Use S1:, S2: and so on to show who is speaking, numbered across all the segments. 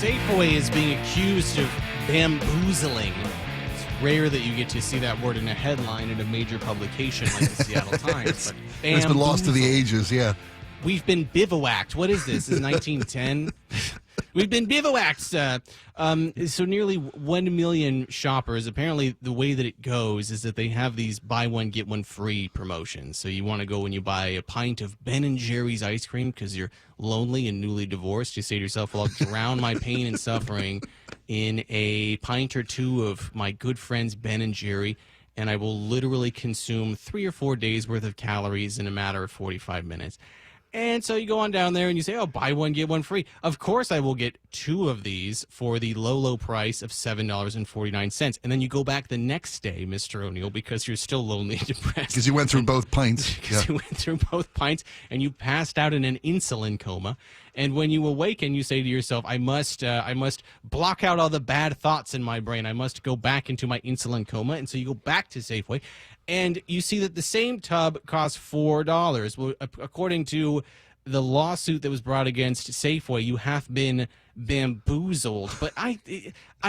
S1: Safeway is being accused of bamboozling. It's rare that you get to see that word in a headline in a major publication like the Seattle Times. But
S2: It's been lost to the ages, yeah.
S1: We've been bivouacked. What is this? Is 1910? We've been bivouacked. So nearly 1 million shoppers. Apparently, the way that it goes is that they have these buy one, get one free promotions. So you want to go and you buy a pint of Ben & Jerry's ice cream because you're lonely and newly divorced. You say to yourself, well, I'll drown my pain and suffering in a pint or two of my good friends Ben & Jerry, and I will literally consume 3 or 4 days worth of calories in a matter of 45 minutes. And so you go on down there and you say, oh, buy one, get one free. Of course, I will get 2 of these for the low, low price of $7.49. And then you go back the next day, Mr. O'Neill, because you're still lonely and depressed.
S2: Because you went through both pints.
S1: Because you went through both pints and you passed out in an insulin coma. And when you awaken, you say to yourself, I must block out all the bad thoughts in my brain. I must go back into my insulin coma. And so you go back to Safeway, and you see that the same tub costs $4. Well, according to the lawsuit that was brought against Safeway, you have been bamboozled. But I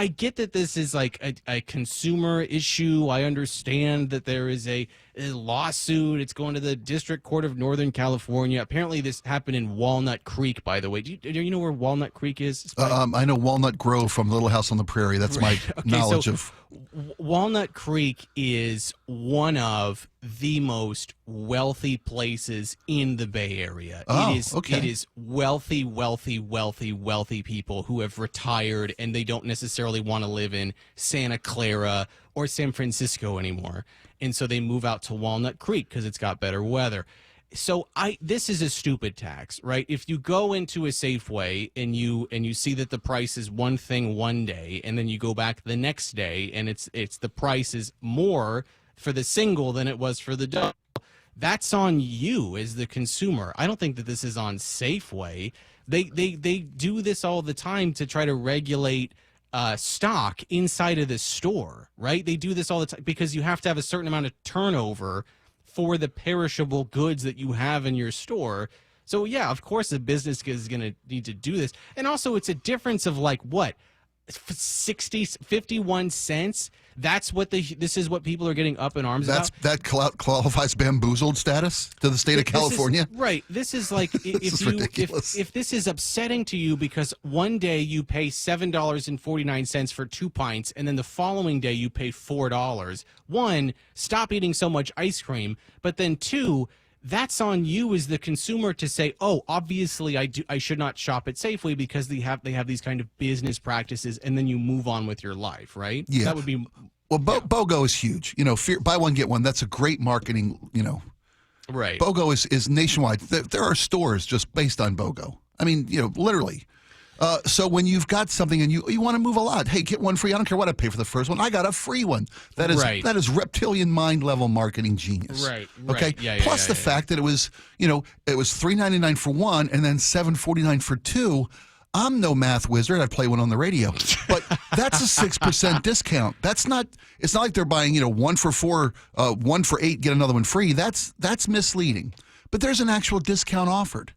S1: get that this is like a consumer issue. I understand that there is a lawsuit. It's going to the District Court of Northern California. Apparently, this happened in Walnut Creek, by the way. Do you know where Walnut Creek is?
S2: I know Walnut Grove from Little House on the Prairie. That's my knowledge of.
S1: Walnut Creek is one of the most wealthy places in the Bay Area.
S2: Oh,
S1: It is wealthy people who have retired and they don't necessarily want to live in Santa Clara or San Francisco anymore. And so they move out to Walnut Creek because it's got better weather. So this is a stupid tax, right? If you go into a Safeway and you see that the price is one thing one day, and then you go back the next day and it's the price is more for the single than it was for the double, that's on you as the consumer. I don't think that this is on Safeway. They do this all the time to try to regulate stock inside of the store, right? They do this all the time because you have to have a certain amount of turnover for the perishable goods that you have in your store. So yeah, of course the business is going to need to do this. And also it's a difference of like what? 51 cents. That's what this is what people are getting up in arms about.
S2: That qualifies bamboozled status to the state of California.
S1: Right. This is like if this is upsetting to you because one day you pay $7.49 for 2 pints and then the following day you pay $4. 1, stop eating so much ice cream, but then 2, that's on you as the consumer to say, oh, obviously I should not shop at Safeway because they have these kind of business practices, and then you move on with your life, right?
S2: Yeah.
S1: That would be
S2: BOGO is huge. Buy one, get one. That's a great marketing,
S1: Right.
S2: BOGO is nationwide. There are stores just based on BOGO. I mean, literally. So when you've got something and you want to move a lot, hey, get one free. I don't care what I pay for the first one. I got a free one. That is reptilian mind level marketing genius.
S1: Right.
S2: Okay.
S1: Yeah,
S2: Plus the fact that it was $3.99 for one and then $7.49 for 2. I'm no math wizard. I play one on the radio, but that's a 6% discount. It's not like they're buying 1 for 4, 1 for 8, get another one free. That's misleading. But there's an actual discount offered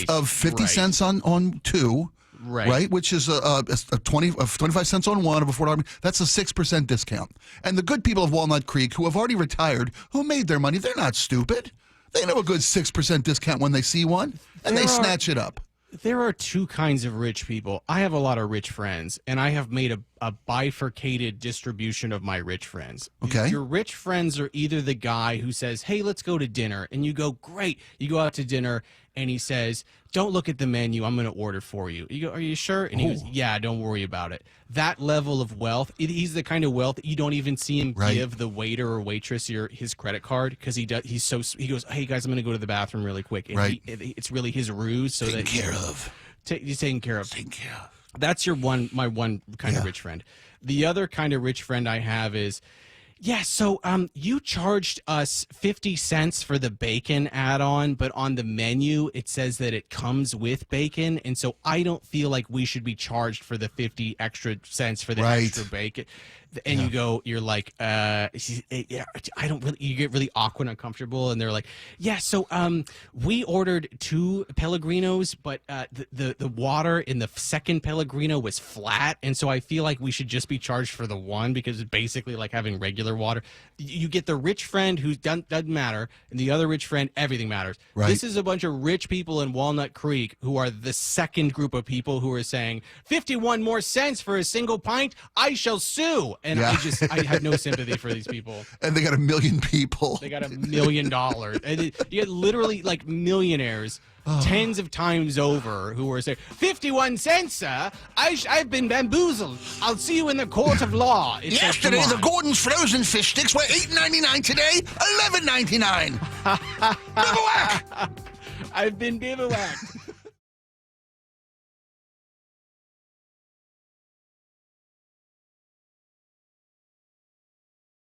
S2: of 50 cents on 2. Right, which is a 25 cents on 1 of a $4. That's a 6% discount. And the good people of Walnut Creek who have already retired, who made their money, they're not stupid. They know a good 6% discount when they see one, and they snatch it up.
S1: There are 2 kinds of rich people. I have a lot of rich friends, and I have made a bifurcated distribution of my rich friends.
S2: Okay.
S1: Your rich friends are either the guy who says, hey, let's go to dinner, and you go, great. You go out to dinner, and he says, don't look at the menu. I'm going to order for you. You go, are you sure? And he goes, yeah, don't worry about it. That level of wealth, he's the kind of wealth that you don't even see him give the waiter or waitress his credit card because he goes, hey, guys, I'm going to go to the bathroom really quick. And it's really his ruse. So
S2: Taken care of.
S1: He's taken care of.
S2: Taken care of.
S1: That's my one kind of rich friend. The other kind of rich friend I have is, so you charged us 50 cents for the bacon add-on, but on the menu it says that it comes with bacon, and so I don't feel like we should be charged for the 50 extra cents for the extra bacon. and you're like, yeah, I don't really. You get really awkward and uncomfortable, and they're like, yeah, so we ordered 2 Pellegrinos, but the water in the second Pellegrino was flat, and so I feel like we should just be charged for the one because it's basically like having regular water. You get the rich friend who doesn't matter, and the other rich friend, everything matters.
S2: Right.
S1: This is a bunch of rich people in Walnut Creek who are the second group of people who are saying 51 more cents for a single pint. I shall sue, and
S2: Yeah.
S1: I have no sympathy for these people.
S2: And they got 1 million people.
S1: They got $1 million, and you get literally like millionaires. Tens of times over who are saying 51 cents, sir. I've been bamboozled. I'll see you in the court of law. It's
S2: Yesterday,
S1: like,
S2: the
S1: come on.
S2: Gordon's frozen fish sticks were $8.99. Today, $11.99. Bivouac!
S1: I've been bivouacked.